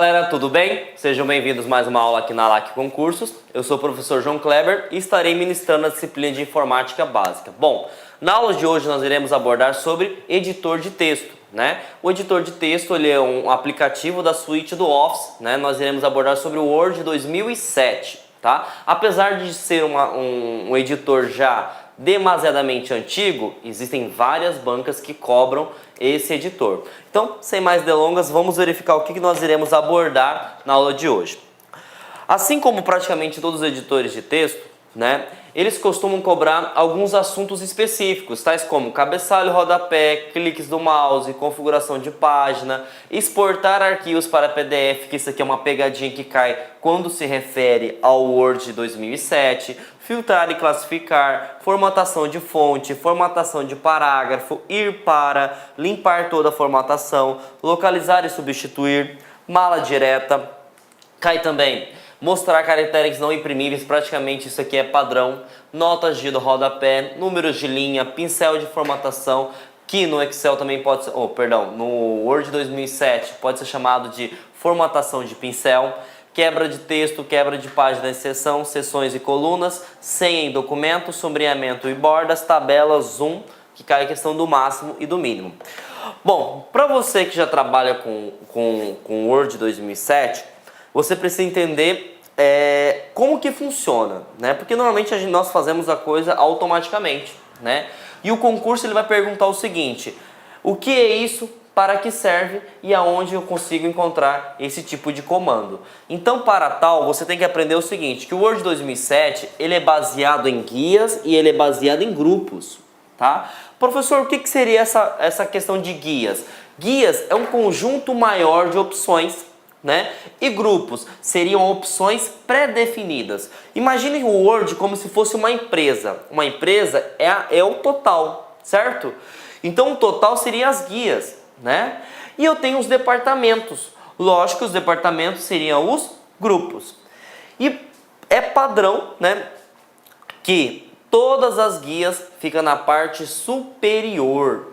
Galera, tudo bem? Sejam bem-vindos a mais uma aula aqui na LAC Concursos. Eu sou o professor João Kleber e estarei ministrando a disciplina de Informática Básica. Bom, na aula de hoje nós iremos abordar sobre editor de texto, né? O editor de texto ele é um aplicativo da suíte do Office, né? Nós iremos abordar sobre o Word 2007, tá? Apesar de ser um editor já demasiadamente antigo, existem várias bancas que cobram esse editor. Então, sem mais delongas, vamos verificar o que nós iremos abordar na aula de hoje. Assim como praticamente todos os editores de texto, né, eles costumam cobrar alguns assuntos específicos, tais como cabeçalho, rodapé, cliques do mouse, configuração de página, exportar arquivos para PDF, que isso aqui é uma pegadinha que cai quando se refere ao Word 2007, filtrar e classificar, formatação de fonte, formatação de parágrafo, ir para, limpar toda a formatação, localizar e substituir, mala direta, cai também mostrar caracteres não imprimíveis, praticamente isso aqui é padrão, notas de rodapé, números de linha, pincel de formatação, que no Excel também pode ser, no Word 2007 pode ser chamado de formatação de pincel, quebra de texto, quebra de página de seção, seções e colunas, senha em documento, sombreamento e bordas, tabelas, zoom, que cai a questão do máximo e do mínimo. Bom, para você que já trabalha com Word 2007, você precisa entender como que funciona, né? Porque normalmente nós fazemos a coisa automaticamente, né? E o concurso ele vai perguntar o seguinte: o que é isso, para que serve e aonde eu consigo encontrar esse tipo de comando? Então, para tal, você tem que aprender o seguinte, que o Word 2007 ele é baseado em guias e ele é baseado em grupos, tá? Professor, o que seria essa questão de guias? Guias é um conjunto maior de opções, né? E grupos seriam opções pré-definidas. Imagine o Word como se fosse uma empresa. Uma empresa é o total, certo? Então o total seria as guias, né? E eu tenho os departamentos. Lógico que os departamentos seriam os grupos. E é padrão, né, que todas as guias ficam na parte superior,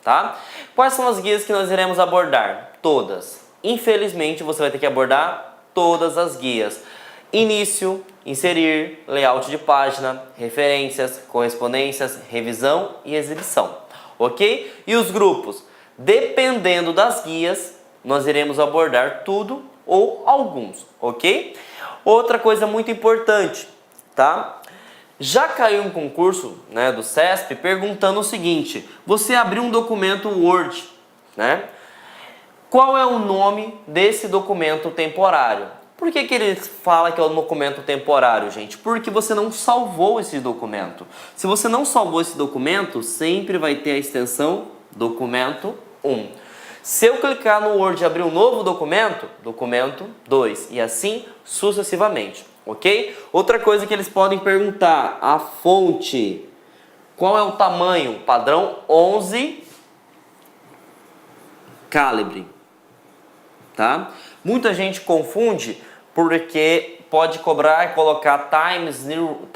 tá? Quais são as guias que nós iremos abordar? Todas. Infelizmente, você vai ter que abordar todas as guias. Início, inserir, layout de página, referências, correspondências, revisão e exibição. Ok? E os grupos? Dependendo das guias, nós iremos abordar tudo ou alguns. Ok? Outra coisa muito importante, tá? Já caiu um concurso, né, do CESP perguntando o seguinte: você abriu um documento Word, né? Qual é o nome desse documento temporário? Por que ele fala que é um documento temporário, gente? Porque você não salvou esse documento. Se você não salvou esse documento, sempre vai ter a extensão documento 1. Se eu clicar no Word e abrir um novo documento, documento 2, e assim sucessivamente, ok? Outra coisa que eles podem perguntar, a fonte. Qual é o tamanho? Padrão 11 calibre. Tá? Muita gente confunde porque pode cobrar e colocar Times New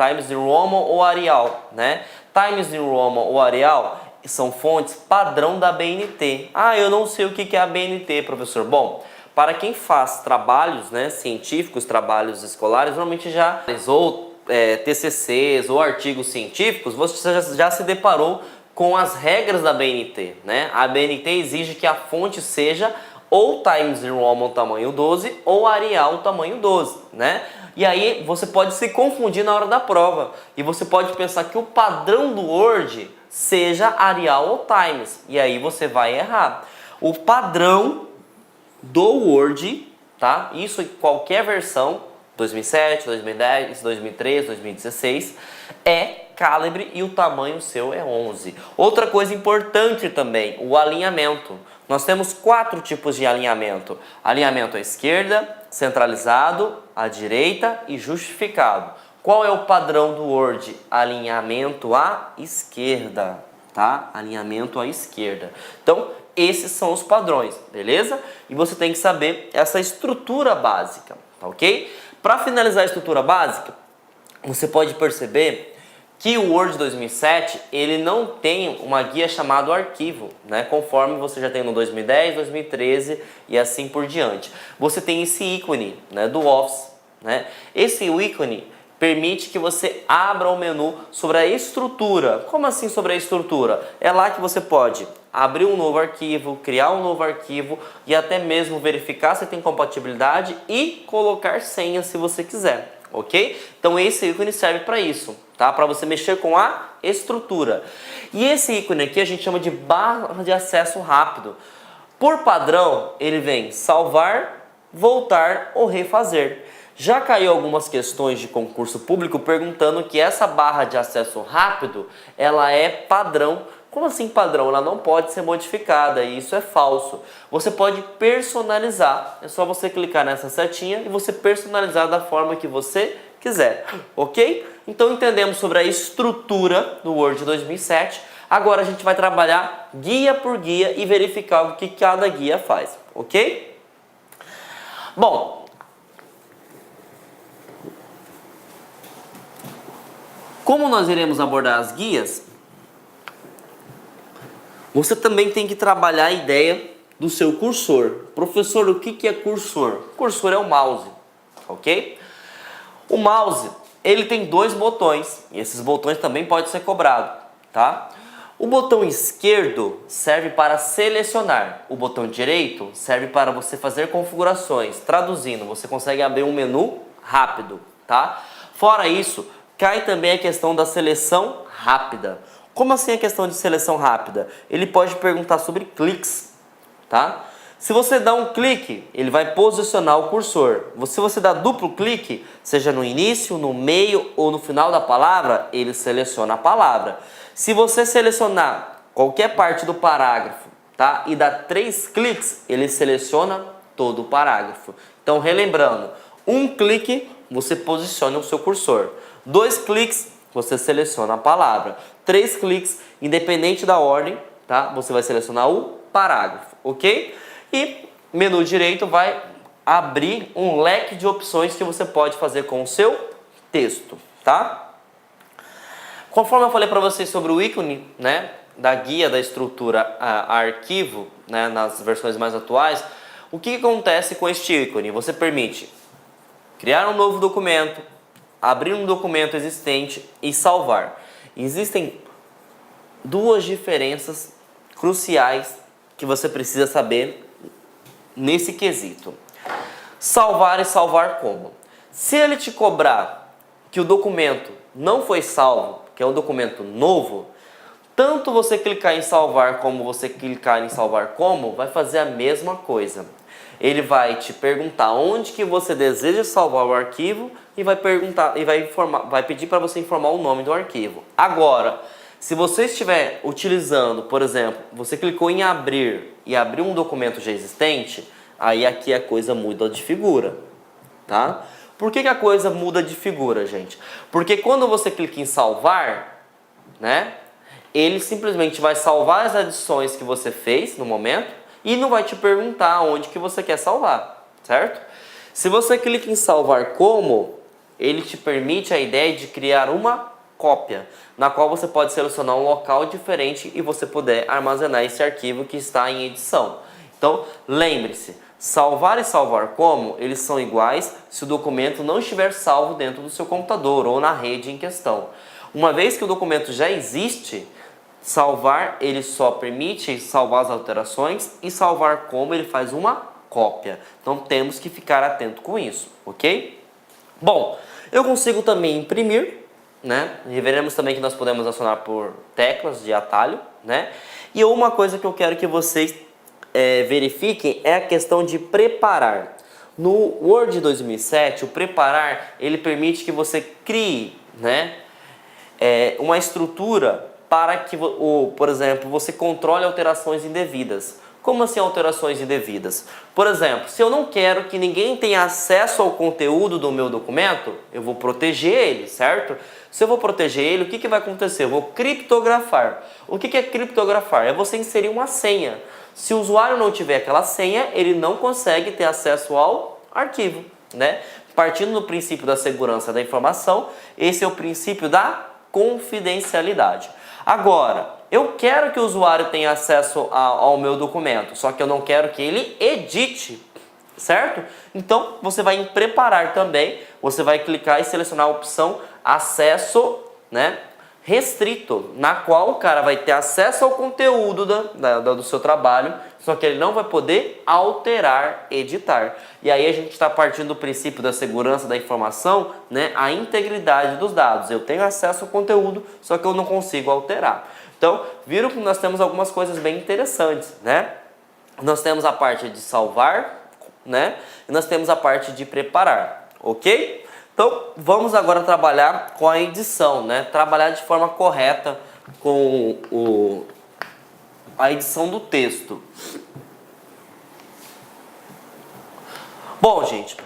Roman ou Arial, né? Times New Roman ou Arial são fontes padrão da BNT. Ah, eu não sei o que é a BNT, professor. Bom, para quem faz trabalhos, né, científicos, trabalhos escolares, normalmente já realizou TCCs ou artigos científicos, você já se deparou com as regras da BNT, né? A BNT exige que a fonte seja ou Times New Roman tamanho 12 ou Arial tamanho 12, né? E aí você pode se confundir na hora da prova e você pode pensar que o padrão do Word seja Arial ou Times, e aí você vai errar. O padrão do Word, tá? Isso em qualquer versão, 2007, 2010, 2013, 2016, é calibre e o tamanho seu é 11. Outra coisa importante também, o alinhamento. Nós temos 4 tipos de alinhamento. Alinhamento à esquerda, centralizado, à direita e justificado. Qual é o padrão do Word? Alinhamento à esquerda, tá? Alinhamento à esquerda. Então, esses são os padrões, beleza? E você tem que saber essa estrutura básica, tá ok? Para finalizar a estrutura básica, você pode perceber que o Word 2007 ele não tem uma guia chamada arquivo, né? Conforme você já tem no 2010, 2013 e assim por diante. Você tem esse ícone, né, do Office, né? Esse ícone permite que você abra o menu sobre a estrutura. Como assim sobre a estrutura? É lá que você pode abrir um novo arquivo, criar um novo arquivo e até mesmo verificar se tem compatibilidade e colocar senha se você quiser, ok? Então esse ícone serve para isso, tá? Para você mexer com a estrutura. E esse ícone aqui a gente chama de barra de acesso rápido. Por padrão, ele vem salvar, voltar ou refazer. Já caiu algumas questões de concurso público perguntando que essa barra de acesso rápido, ela é padrão. Como assim padrão? Ela não pode ser modificada e isso é falso. Você pode personalizar. É só você clicar nessa setinha e você personalizar da forma que você quiser, ok? Então entendemos sobre a estrutura do Word 2007. Agora a gente vai trabalhar guia por guia e verificar o que cada guia faz, ok? Bom, como nós iremos abordar as guias, você também tem que trabalhar a ideia do seu cursor. Professor, o que é cursor? Cursor é o mouse, ok? O mouse, ele tem dois botões, e esses botões também podem ser cobrados, tá? O botão esquerdo serve para selecionar, o botão direito serve para você fazer configurações. Traduzindo, você consegue abrir um menu rápido, tá? Fora isso, cai também a questão da seleção rápida. Como assim a questão de seleção rápida? Ele pode perguntar sobre cliques, tá? Se você dá um clique, ele vai posicionar o cursor. Se você dá duplo clique, seja no início, no meio ou no final da palavra, ele seleciona a palavra. Se você selecionar qualquer parte do parágrafo, tá? E dar 3 cliques, ele seleciona todo o parágrafo. Então, relembrando, um clique, você posiciona o seu cursor. 2 cliques, você seleciona a palavra. 3 cliques, independente da ordem, tá? Você vai selecionar o parágrafo, ok? E menu direito vai abrir um leque de opções que você pode fazer com o seu texto, tá? Conforme eu falei para vocês sobre o ícone, né, da guia da estrutura arquivo, né, nas versões mais atuais, o que acontece com este ícone? Você permite criar um novo documento, abrir um documento existente e salvar. Existem duas diferenças cruciais que você precisa saber nesse quesito. Salvar e salvar como? Se ele te cobrar que o documento não foi salvo, que é um documento novo, tanto você clicar em salvar como você clicar em salvar como, vai fazer a mesma coisa. Ele vai te perguntar onde que você deseja salvar o arquivo e vai perguntar e vai pedir para você informar o nome do arquivo. Agora, se você estiver utilizando, por exemplo, você clicou em abrir e abriu um documento já existente, aí aqui a coisa muda de figura, tá? Por que a coisa muda de figura, gente? Porque quando você clica em salvar, né, ele simplesmente vai salvar as adições que você fez no momento e não vai te perguntar onde que você quer salvar, certo? Se você clica em salvar como, ele te permite a ideia de criar uma cópia, na qual você pode selecionar um local diferente e você puder armazenar esse arquivo que está em edição. Então, lembre-se, salvar e salvar como, eles são iguais se o documento não estiver salvo dentro do seu computador ou na rede em questão. Uma vez que o documento já existe, salvar ele só permite salvar as alterações e salvar como ele faz uma cópia. Então temos que ficar atento com isso, ok? Bom, eu consigo também imprimir, né? E veremos também que nós podemos acionar por teclas de atalho, né? E uma coisa que eu quero que vocês verifiquem é a questão de preparar. No Word 2007, o preparar, ele permite que você crie, né, uma estrutura para que, por exemplo, você controle alterações indevidas. Como assim alterações indevidas? Por exemplo, se eu não quero que ninguém tenha acesso ao conteúdo do meu documento, eu vou proteger ele, certo? Se eu vou proteger ele, o que vai acontecer? Eu vou criptografar. O que é criptografar? É você inserir uma senha. Se o usuário não tiver aquela senha, ele não consegue ter acesso ao arquivo, né? Partindo do princípio da segurança da informação, esse é o princípio da confidencialidade. Agora, eu quero que o usuário tenha acesso ao meu documento, só que eu não quero que ele edite, certo? Então, você vai em preparar também, você vai clicar e selecionar a opção acesso, né, restrito, na qual o cara vai ter acesso ao conteúdo do seu trabalho, só que ele não vai poder alterar, editar. E aí a gente está partindo do princípio da segurança da informação, né, a integridade dos dados. Eu tenho acesso ao conteúdo, só que eu não consigo alterar. Então, viram que nós temos algumas coisas bem interessantes, né? Nós temos a parte de salvar, né? E nós temos a parte de preparar, ok? Então, vamos agora trabalhar com a edição, né? Trabalhar de forma correta com a edição do texto. Bom, gente,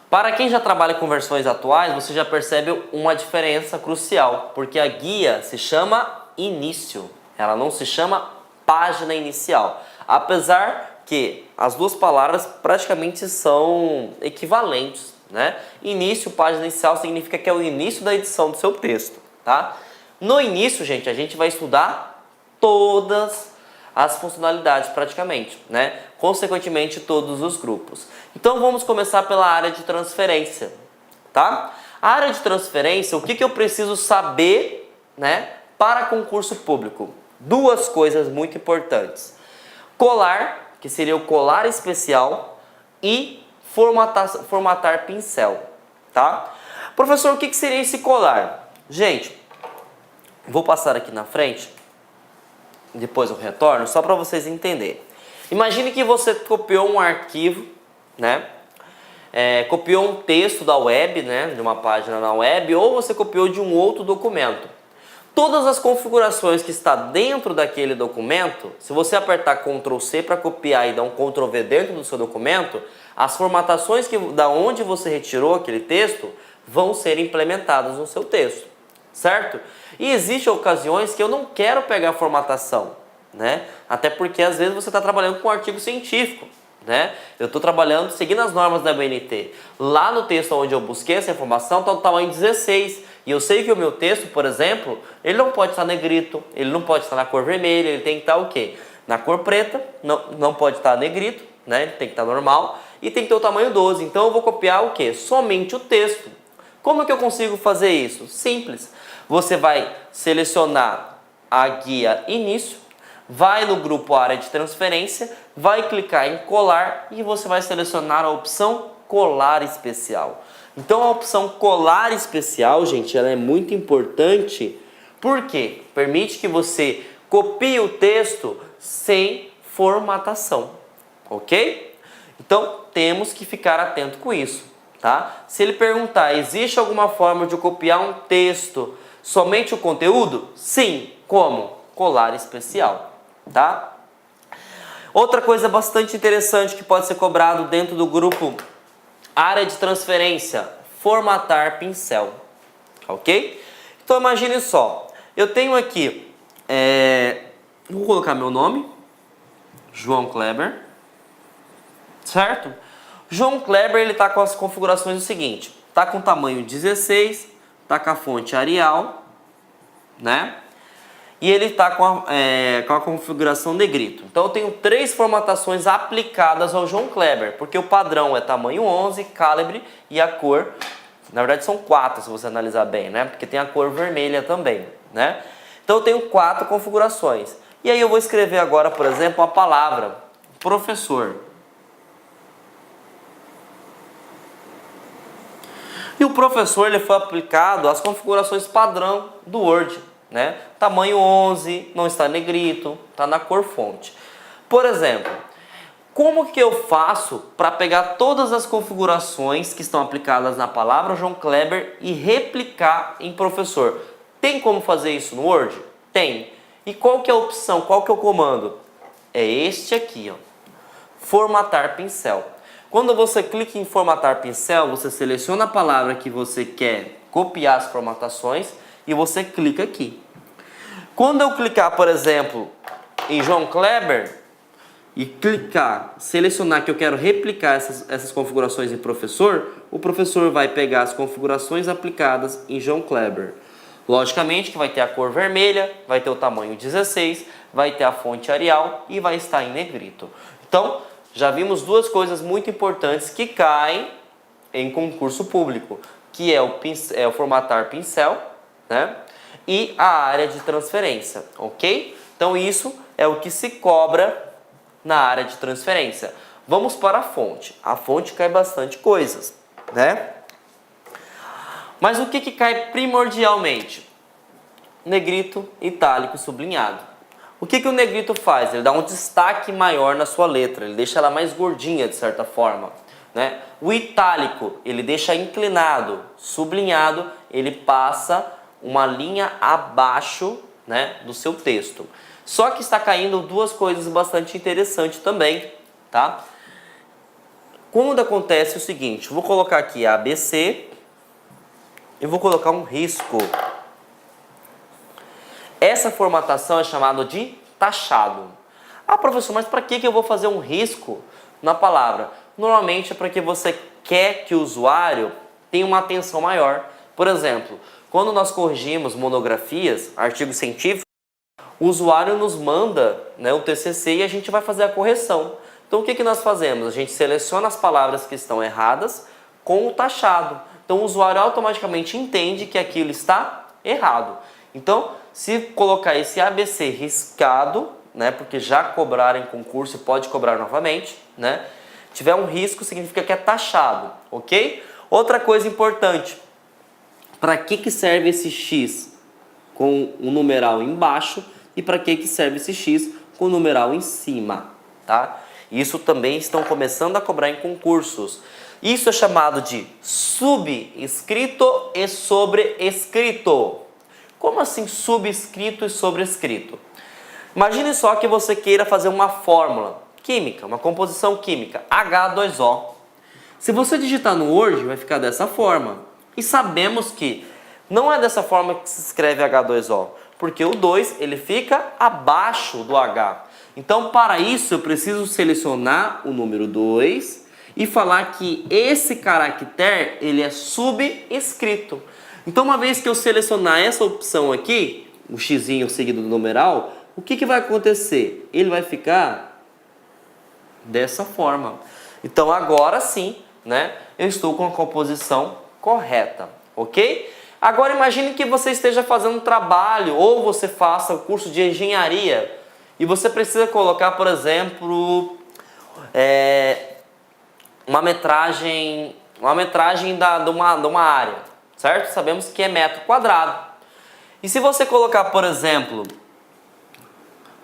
para quem já trabalha com versões atuais, você já percebe uma diferença crucial, porque a guia se chama início, ela não se chama página inicial, apesar que as duas palavras praticamente são equivalentes, né? Início, página inicial significa que é o início da edição do seu texto, tá? No início, gente, a gente vai estudar todas as funcionalidades praticamente, né? Consequentemente, todos os grupos. Então, vamos começar pela área de transferência, tá? A área de transferência, o que eu preciso saber, né, para concurso público? Duas coisas muito importantes. Colar, que seria o colar especial, e formatar pincel, tá? Professor, o que seria esse colar? Gente, vou passar aqui na frente, depois eu retorno, só para vocês entenderem. Imagine que você copiou um arquivo, né? Copiou um texto da web, né? De uma página na web, ou você copiou de um outro documento. Todas as configurações que está dentro daquele documento, se você apertar Ctrl C para copiar e dar um Ctrl V dentro do seu documento, as formatações da onde você retirou aquele texto vão ser implementadas no seu texto, certo? E existem ocasiões que eu não quero pegar a formatação, né? Até porque às vezes você está trabalhando com um artigo científico, né? Eu estou trabalhando seguindo as normas da BNT. Lá no texto onde eu busquei essa informação está no tamanho 16. E eu sei que o meu texto, por exemplo, ele não pode estar negrito, ele não pode estar na cor vermelha, ele tem que estar o quê? Na cor preta, não pode estar negrito, né? Ele tem que estar normal e tem que ter o tamanho 12. Então eu vou copiar o quê? Somente o texto. Como que eu consigo fazer isso? Simples. Você vai selecionar a guia início, vai no grupo área de transferência, vai clicar em colar e você vai selecionar a opção colar especial. Então a opção colar especial, gente, ela é muito importante porque permite que você copie o texto sem formatação, ok? Então temos que ficar atento com isso, tá? Se ele perguntar, existe alguma forma de eu copiar um texto somente o conteúdo? Sim. Como? Colar especial, tá? Outra coisa bastante interessante que pode ser cobrado dentro do grupo área de transferência, formatar pincel, ok? Então imagine só, eu tenho aqui, vou colocar meu nome, João Kleber, certo? João Kleber, ele está com as configurações o seguinte, está com tamanho 16, está com a fonte Arial, né? E ele está com a configuração negrito. Então eu tenho 3 formatações aplicadas ao João Kleber, porque o padrão é tamanho 11, calibre e a cor, na verdade são 4 se você analisar bem, né? Porque tem a cor vermelha também, né? Então eu tenho 4 configurações. E aí eu vou escrever agora, por exemplo, a palavra professor. E o professor, ele foi aplicado às configurações padrão do Word, né? Tamanho 11, não está negrito, está na cor fonte. Por exemplo, como que eu faço para pegar todas as configurações que estão aplicadas na palavra João Kleber e replicar em professor? Tem como fazer isso no Word? Tem. E qual que é a opção, qual que é o comando? É este aqui, ó. Formatar pincel. Quando você clica em formatar pincel, você seleciona a palavra que você quer copiar as formatações e você clica aqui. Quando eu clicar, por exemplo, em João Kleber e clicar, selecionar que eu quero replicar essas configurações em professor, o professor vai pegar as configurações aplicadas em João Kleber. Logicamente que vai ter a cor vermelha, vai ter o tamanho 16, vai ter a fonte Arial e vai estar em negrito. Então, já vimos duas coisas muito importantes que caem em concurso público, que é o formatar pincel, né? E a área de transferência, ok? Então isso é o que se cobra na área de transferência. Vamos para a fonte. A fonte cai bastante coisas, né? Mas o que cai primordialmente? Negrito, itálico, sublinhado. O que o negrito faz? Ele dá um destaque maior na sua letra, ele deixa ela mais gordinha de certa forma, né? O itálico, ele deixa inclinado, sublinhado, ele passa uma linha abaixo, né, do seu texto. Só que está caindo duas coisas bastante interessantes também, tá? Quando acontece o seguinte, vou colocar aqui ABC e vou colocar um risco. Essa formatação é chamada de taxado. Ah, professor, mas para que eu vou fazer um risco na palavra? Normalmente é para que você quer que o usuário tenha uma atenção maior. Por exemplo, quando nós corrigimos monografias, artigos científicos, o usuário nos manda, né, o TCC e a gente vai fazer a correção. Então o que nós fazemos? A gente seleciona as palavras que estão erradas com o taxado. Então o usuário automaticamente entende que aquilo está errado. Então, se colocar esse ABC riscado, né, porque já cobraram em concurso e pode cobrar novamente, né, tiver um risco, significa que é taxado, ok? Outra coisa importante, para que serve esse X com o numeral embaixo e para que serve esse X com o numeral em cima, tá? Isso também estão começando a cobrar em concursos. Isso é chamado de subscrito e sobrescrito. Como assim subscrito e sobrescrito? Imagine só que você queira fazer uma fórmula química, uma composição química, H2O. Se você digitar no Word, vai ficar dessa forma. E sabemos que não é dessa forma que se escreve H2O, porque o 2 ele fica abaixo do H. Então, para isso, eu preciso selecionar o número 2 e falar que esse caractere ele é subscrito. Então, uma vez que eu selecionar essa opção aqui, o xizinho seguido do numeral, o que vai acontecer? Ele vai ficar dessa forma. Então, agora sim, né, eu estou com a composição correta, ok? Agora, imagine que você esteja fazendo um trabalho ou você faça o curso de engenharia e você precisa colocar, por exemplo, uma metragem de uma área. Certo? Sabemos que é metro quadrado. E se você colocar, por exemplo,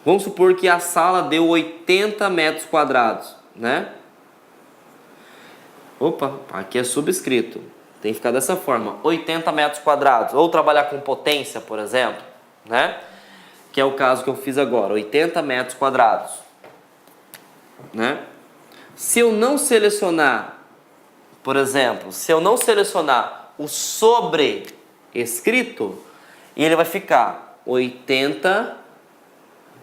vamos supor que a sala deu 80 metros quadrados, né? Opa, aqui é subscrito. Tem que ficar dessa forma, 80 metros quadrados. Ou trabalhar com potência, por exemplo, né? Que é o caso que eu fiz agora, 80 metros quadrados, né? Se eu não selecionar, por exemplo, o sobrescrito, e ele vai ficar 80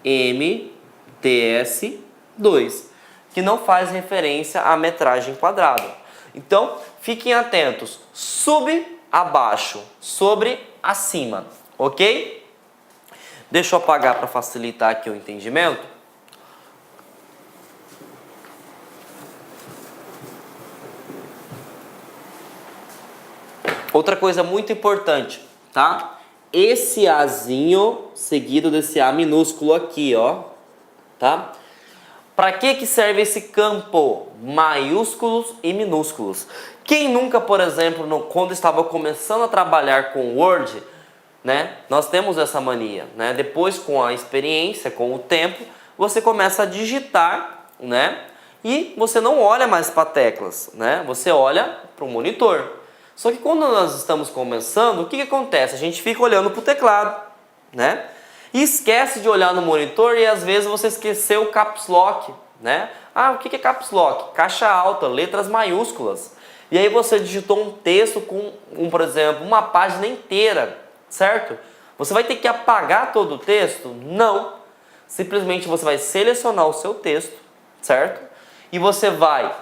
MTS2, que não faz referência à metragem quadrada. Então, fiquem atentos, sub, abaixo, sobre, acima, ok? Deixa eu apagar para facilitar aqui o entendimento. Outra coisa muito importante, tá? Esse Azinho seguido desse A minúsculo aqui, ó, tá? Para que serve esse campo? Maiúsculos e minúsculos. Quem nunca, por exemplo, quando estava começando a trabalhar com Word, né? Nós temos essa mania, né? Depois, com a experiência, com o tempo, você começa a digitar, né? E você não olha mais para teclas, né? Você olha para o monitor. Só que quando nós estamos começando, o que acontece? A gente fica olhando para o teclado, né? E esquece de olhar no monitor e às vezes você esqueceu o Caps Lock, né? Ah, o que é Caps Lock? Caixa alta, letras maiúsculas. E aí você digitou um texto com, por exemplo, uma página inteira, certo? Você vai ter que apagar todo o texto? Não. Simplesmente você vai selecionar o seu texto, certo? E você vai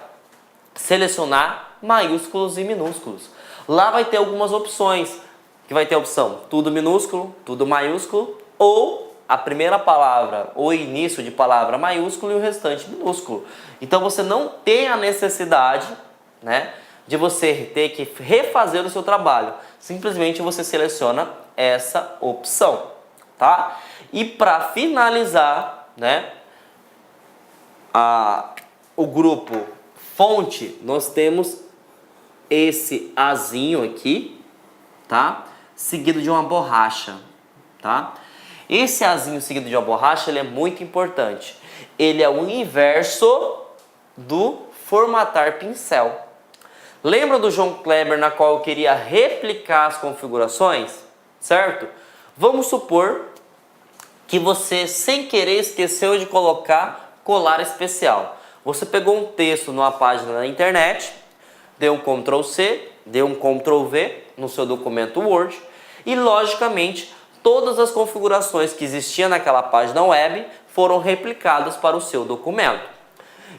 selecionar maiúsculos e minúsculos. Lá vai ter algumas opções. que vai ter a opção tudo minúsculo, tudo maiúsculo, ou a primeira palavra, o início de palavra maiúsculo e o restante minúsculo. Então você não tem a necessidade, né, de você ter que refazer o seu trabalho. Simplesmente você seleciona essa opção, tá? E para finalizar, né, o grupo fonte, nós temos esse azinho aqui, tá? Seguido de uma borracha, tá? Esse azinho seguido de uma borracha, ele é muito importante. Ele é o inverso do formatar pincel. Lembra do João Kleber na qual eu queria replicar as configurações? Certo? Vamos supor que você, sem querer, esqueceu de colocar colar especial. Você pegou um texto numa página da internet, deu um Ctrl C, deu um Ctrl V no seu documento Word e, logicamente, todas as configurações que existiam naquela página web foram replicadas para o seu documento.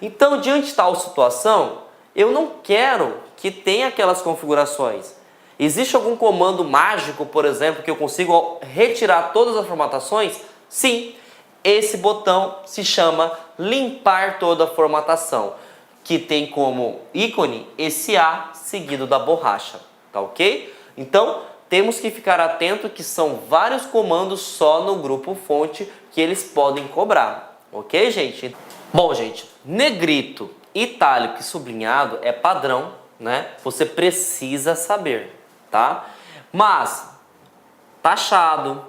Então, diante de tal situação, eu não quero que tenha aquelas configurações. Existe algum comando mágico, por exemplo, que eu consigo retirar todas as formatações? Sim, esse botão se chama limpar toda a formatação, que tem como ícone esse A seguido da borracha, tá ok? Então, temos que ficar atento que são vários comandos só no grupo fonte que eles podem cobrar, ok, gente? Bom, gente, negrito, itálico e sublinhado é padrão, né? Você precisa saber, tá? Mas taxado,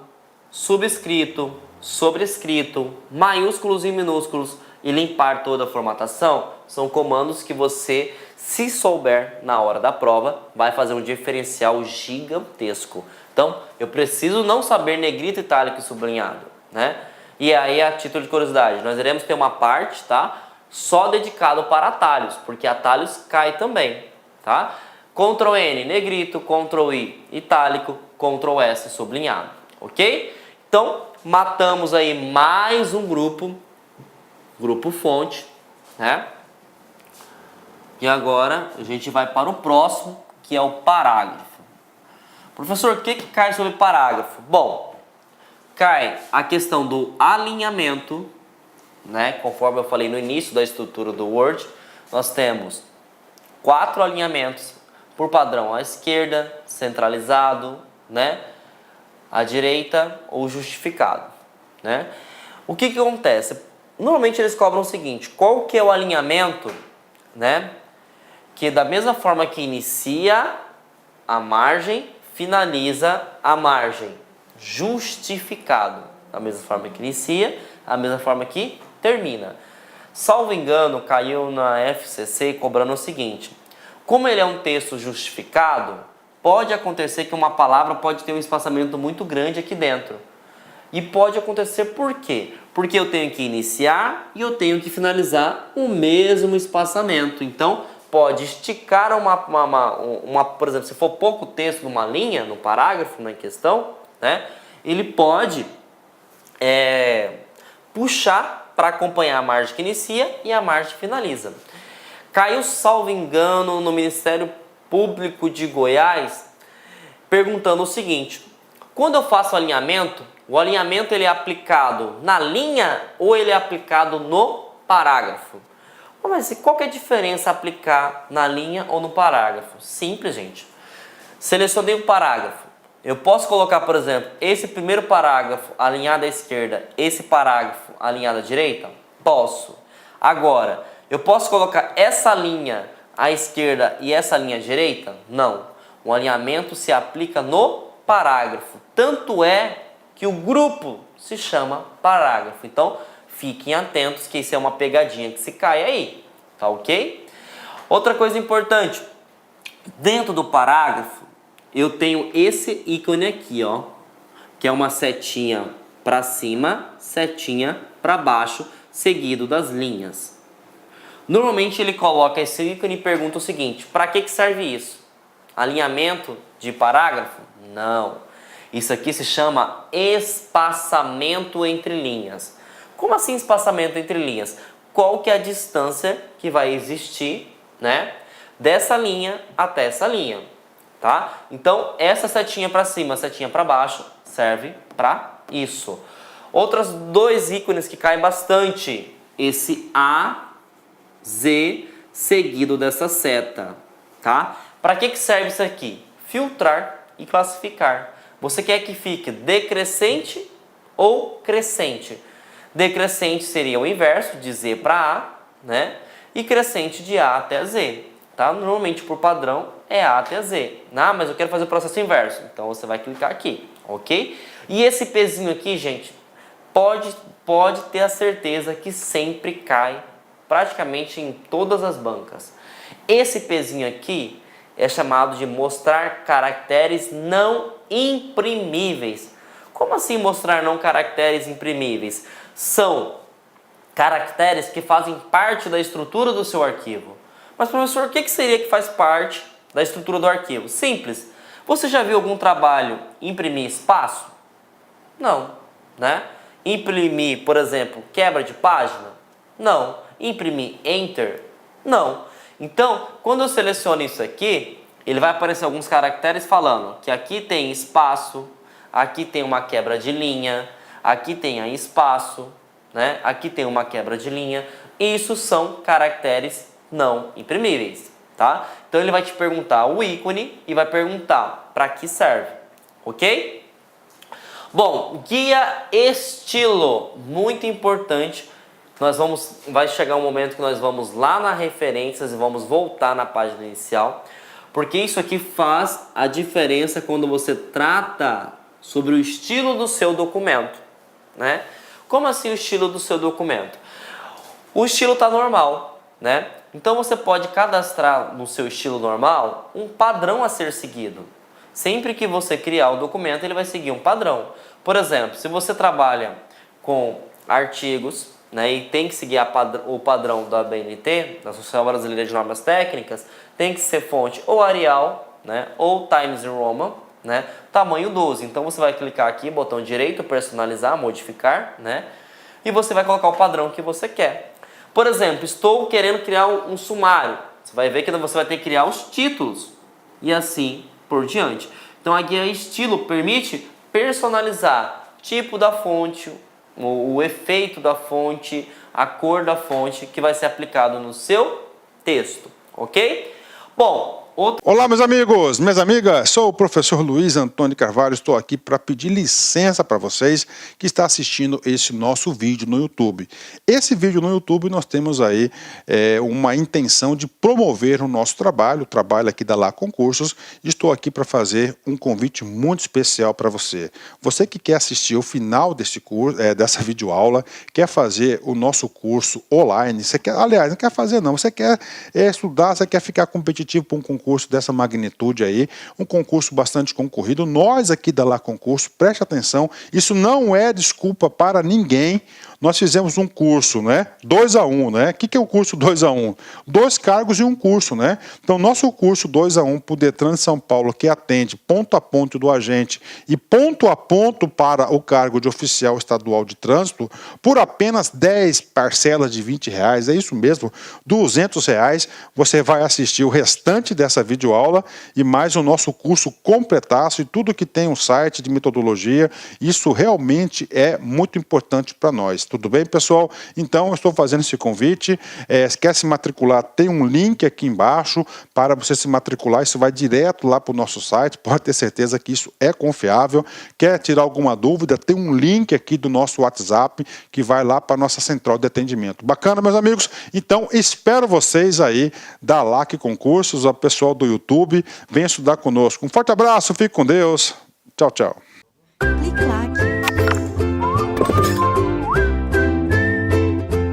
subscrito, sobrescrito, maiúsculos e minúsculos e limpar toda a formatação são comandos que você, se souber na hora da prova, vai fazer um diferencial gigantesco. Então, eu preciso não saber negrito, itálico e sublinhado, né? E aí, a título de curiosidade, nós iremos ter uma parte, tá? Só dedicado para atalhos, porque atalhos cai também, tá? Ctrl N, negrito, Ctrl I, itálico, Ctrl S, sublinhado, ok? Então, matamos aí mais um grupo fonte, né? E agora a gente vai para o próximo, que é o parágrafo. Professor, o que cai sobre parágrafo? Bom, cai a questão do alinhamento, né? Conforme eu falei no início da estrutura do Word, nós temos 4 alinhamentos por padrão à esquerda, centralizado, né? À direita ou justificado, né? O que acontece? Normalmente eles cobram o seguinte: qual que é o alinhamento, né? Que da mesma forma que inicia a margem, finaliza a margem. Justificado. Da mesma forma que inicia, a mesma forma que termina. Salvo engano, caiu na FCC cobrando o seguinte: como ele é um texto justificado, pode acontecer que uma palavra pode ter um espaçamento muito grande aqui dentro. E pode acontecer por quê? Porque eu tenho que iniciar e eu tenho que finalizar o mesmo espaçamento. Então, pode esticar por exemplo, se for pouco texto numa linha, no parágrafo, na questão, né? Ele pode puxar para acompanhar a margem que inicia e a margem que finaliza. Caiu, salvo engano, no Ministério Público de Goiás, perguntando o seguinte: quando eu faço alinhamento, o alinhamento ele é aplicado na linha ou ele é aplicado no parágrafo? Mas qual que é a diferença aplicar na linha ou no parágrafo? Simples, gente. Selecionei um parágrafo. Eu posso colocar, por exemplo, esse primeiro parágrafo alinhado à esquerda, esse parágrafo alinhado à direita? Posso. Agora, eu posso colocar essa linha à esquerda e essa linha à direita? Não. O alinhamento se aplica no parágrafo. Tanto é que o grupo se chama parágrafo. Então, fiquem atentos que isso é uma pegadinha que se cai aí, tá ok? Outra coisa importante, dentro do parágrafo, eu tenho esse ícone aqui, ó, que é uma setinha para cima, setinha para baixo, seguido das linhas. Normalmente ele coloca esse ícone e pergunta o seguinte: para que serve isso? Alinhamento de parágrafo? Não. Isso aqui se chama espaçamento entre linhas. Como assim espaçamento entre linhas? Qual que é a distância que vai existir, né, dessa linha até essa linha, tá? Então, essa setinha para cima, setinha para baixo, serve para isso. Outros dois ícones que caem bastante, esse A, Z, seguido dessa seta, tá? Para que serve isso aqui? Filtrar e classificar. Você quer que fique decrescente ou crescente? Decrescente seria o inverso, de Z para A, né? E crescente de A até Z, tá? Normalmente, por padrão, é A até Z. Ah, mas eu quero fazer o processo inverso. Então, você vai clicar aqui, ok? E esse pezinho aqui, gente, pode ter a certeza que sempre cai praticamente em todas as bancas. Esse pezinho aqui é chamado de mostrar caracteres não imprimíveis. Como assim mostrar não caracteres imprimíveis? São caracteres que fazem parte da estrutura do seu arquivo. Mas, professor, o que seria que faz parte da estrutura do arquivo? Simples. Você já viu algum trabalho imprimir espaço? Não, né? Imprimir, por exemplo, quebra de página? Não. Imprimir Enter? Não. Então, quando eu seleciono isso aqui, ele vai aparecer alguns caracteres falando que aqui tem espaço, aqui tem uma quebra de linha, aqui tem espaço, né? Aqui tem uma quebra de linha. Isso são caracteres não imprimíveis, tá? Então ele vai te perguntar o ícone e vai perguntar para que serve, ok? Bom, guia estilo, muito importante. Vai chegar um momento que nós vamos lá na referências e vamos voltar na página inicial, porque isso aqui faz a diferença quando você trata sobre o estilo do seu documento, né? Como assim o estilo do seu documento? O estilo está normal, né? Então você pode cadastrar no seu estilo normal um padrão a ser seguido. Sempre que você criar o documento, ele vai seguir um padrão. Por exemplo, se você trabalha com artigos, né, e tem que seguir o padrão da ABNT, da Associação Brasileira de Normas Técnicas, tem que ser fonte ou Arial, né, ou Times New Roman, né, tamanho 12. Então você vai clicar aqui, botão direito, personalizar, modificar, né, e você vai colocar o padrão que você quer. Por exemplo, estou querendo criar um sumário. Você vai ver que você vai ter que criar os títulos e assim por diante. Então a guia estilo permite personalizar tipo da fonte, o efeito da fonte, a cor da fonte que vai ser aplicado no seu texto, ok? Bom, Olá, meus amigos, minhas amigas, sou o professor Luiz Antônio Carvalho, estou aqui para pedir licença para vocês que estão assistindo esse nosso vídeo no YouTube. Esse vídeo no YouTube nós temos aí uma intenção de promover o nosso trabalho, o trabalho aqui da Lá Concursos, e estou aqui para fazer um convite muito especial para você. Você que quer assistir o final desse curso, dessa videoaula, quer fazer o nosso curso online, você quer, aliás, não quer fazer não, você quer estudar, você quer ficar competitivo para um concurso dessa magnitude aí, um concurso bastante concorrido. Nós aqui da Lá Concurso, preste atenção, isso não é desculpa para ninguém. Nós fizemos um curso, né? 2 a 1, né? O que é o curso 2 a 1? 2 cargos e um curso, né? Então, nosso curso 2 a 1 para o Detran de São Paulo, que atende ponto a ponto do agente e ponto a ponto para o cargo de oficial estadual de trânsito, por apenas 10 parcelas de R$20, é isso mesmo, R$200, você vai assistir o restante dessa videoaula e mais o nosso curso completaço e tudo que tem um site de metodologia. Isso realmente é muito importante para nós. Tudo bem, pessoal? Então, eu estou fazendo esse convite. Quer se matricular? Tem um link aqui embaixo para você se matricular. Isso vai direto lá para o nosso site. Pode ter certeza que isso é confiável. Quer tirar alguma dúvida? Tem um link aqui do nosso WhatsApp que vai lá para a nossa central de atendimento. Bacana, meus amigos? Então, espero vocês aí da LAC Concursos, o pessoal do YouTube. Venha estudar conosco. Um forte abraço, fique com Deus. Tchau, tchau. Clique lá.